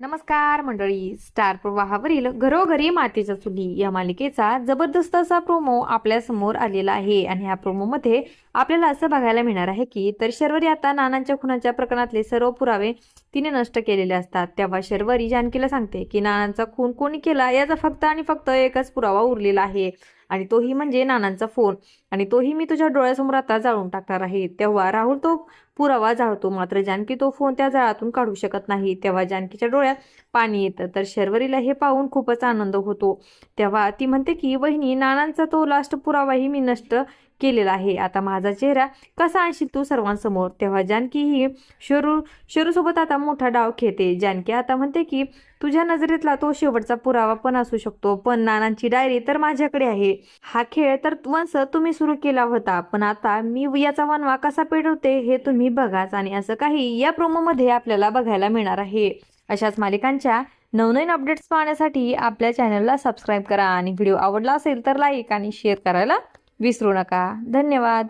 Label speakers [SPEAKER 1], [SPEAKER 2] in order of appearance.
[SPEAKER 1] नमस्कार मंडळी. स्टार प्रवाहावरील घरोघरी मातीच्या चुली या मालिकेचा जबरदस्त असा प्रोमो आपल्या समोर आलेला आहे आणि या प्रोमो मध्ये आपल्याला असं बघायला मिळणार आहे की तर शर्वरी आता नानांच्या खुनाच्या प्रकरणातले सर्व पुरावे तिने नष्ट केलेले असतात. तेव्हा शर्वरी जानकीला सांगते की नानांचा खून कोणी केला याचा फक्त आणि फक्त एकच पुरावा उरलेला आहे आणि तोही म्हणजे नानांचा फोन, आणि तोही मी तुझ्या डोळ्यासमोर आता जाळून टाकणार आहे. तेव्हा राहुल तो पुरावा जाळतो, मात्र जानकी तो फोन त्या जाळातून काढू शकत नाही. तेव्हा जानकीच्या डोळ्यात पाणी येतं. तर शर्वरीला हे पाहून खूपच आनंद होतो. तेव्हा ती म्हणते की वहिनी, नानांचा तो लास्ट पुरावाही मी नष्ट केलेला आहे. आता माझा चेहरा कसा आणशील तू सर्वांसमोर. तेव्हा जानकी ही शरू सोबत आता मोठा डाव खेळते. जानकी आता म्हणते की तुझ्या नजरेतला तो शेवटचा पुरावा पण असू शकतो, पण नानांची डायरी तर माझ्याकडे आहे. हा खेळ तर वंश तुम्ही सुरू केला होता, पण आता मी याचा वनवा कसा पेटवते हे तुम्ही बघाच. आणि असं काही या प्रोमो मध्ये आपल्याला बघायला मिळणार आहे. अशाच मालिकांच्या नवनवीन अपडेट्स पाहण्यासाठी आपल्या चॅनलला सबस्क्राईब करा आणि व्हिडिओ आवडला असेल तर लाईक आणि शेअर करायला विसरू नका. धन्यवाद.